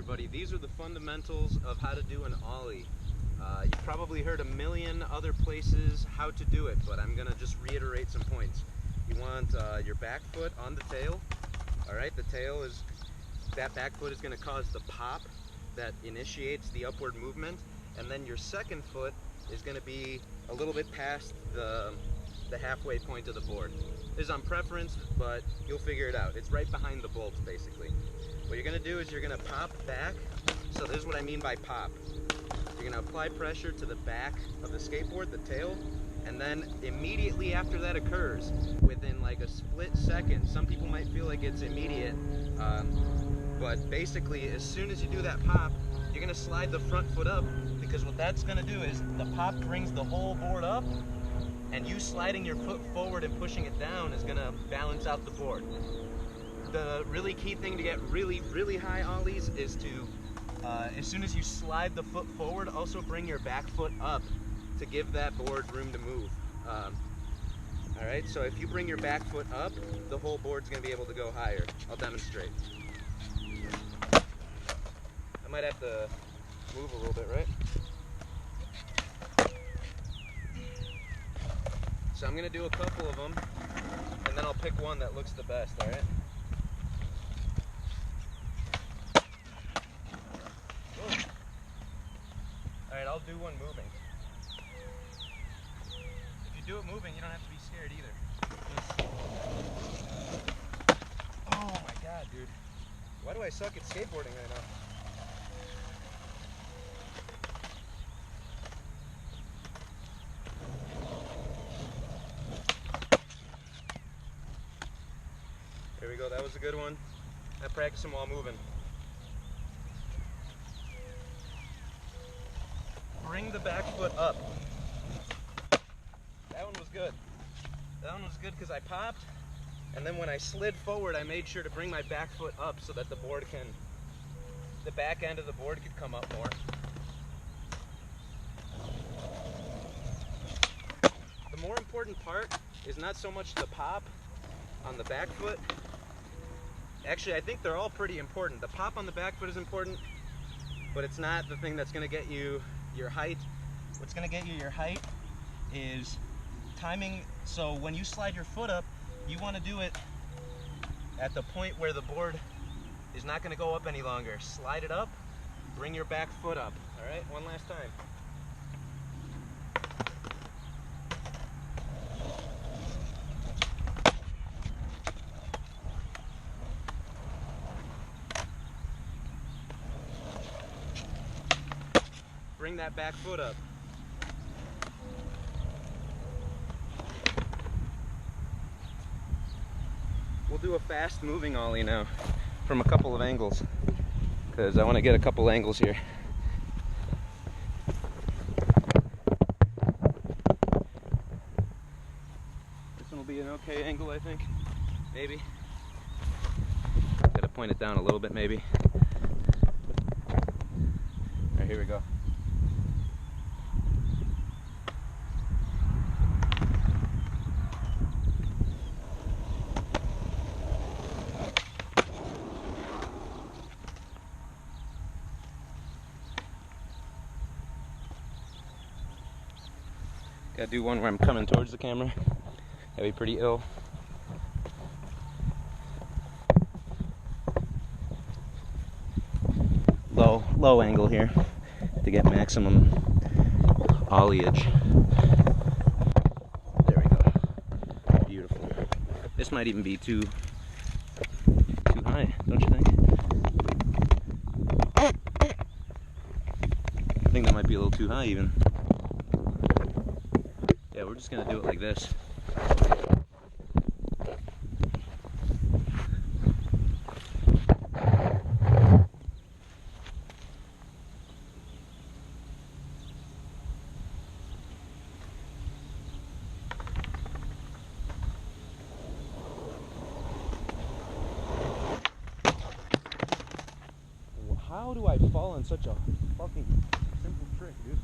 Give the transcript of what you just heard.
everybody. These are the fundamentals of how to do an ollie. You've probably heard a million other places how to do it, but I'm gonna just reiterate some points. You want your back foot on the tail. All right, the tail is, that back foot is gonna cause the pop that initiates the upward movement, and then your second foot is gonna be a little bit past the halfway point of the board. This is on preference, but you'll figure it out. It's right behind the bolts, basically. What you're gonna do is you're gonna pop back. So this is what I mean by pop. You're gonna apply pressure to the back of the skateboard, the tail, and then immediately after that occurs, within like a split second, some people might feel like it's immediate, but basically as soon as you do that pop, you're gonna slide the front foot up, because what that's gonna do is the pop brings the whole board up, and you sliding your foot forward and pushing it down is gonna balance out the board. The really key thing to get really, really high ollies is to, as soon as you slide the foot forward, also bring your back foot up to give that board room to move. All right, so if you bring your back foot up, the whole board's gonna be able to go higher. I'll demonstrate. I might have to move a little bit, right? So I'm gonna do a couple of them, and then I'll pick one that looks the best, all right? All right, I'll do one moving. If you do it moving, you don't have to be scared either. Oh my God, dude. Why do I suck at skateboarding right now? There we go, that was a good one. I practice them while moving. Bring the back foot up. That one was good. That one was good because I popped, and then when I slid forward, I made sure to bring my back foot up so that the back end of the board could come up more. The more important part is not so much the pop on the back foot. Actually, I think they're all pretty important. The pop on the back foot is important, but it's not the thing that's gonna get you your height. What's gonna get you your height is timing. So when you slide your foot up, you wanna do it at the point where the board is not gonna go up any longer. Slide it up, bring your back foot up. All right, one last time. Bring that back foot up. We'll do a fast moving ollie now from a couple of angles, because I want to get a couple angles here. This one will be an okay angle, I think. Maybe. Gotta point it down a little bit, maybe. All right, here we go. Gotta do one where I'm coming towards the camera. That'd be pretty ill. Low angle here to get maximum ollieage. There we go. Beautiful. This might even be too high, don't you think? I think that might be a little too high even. Yeah, we're just gonna do it like this. How do I fall on such a fucking simple trick, dude?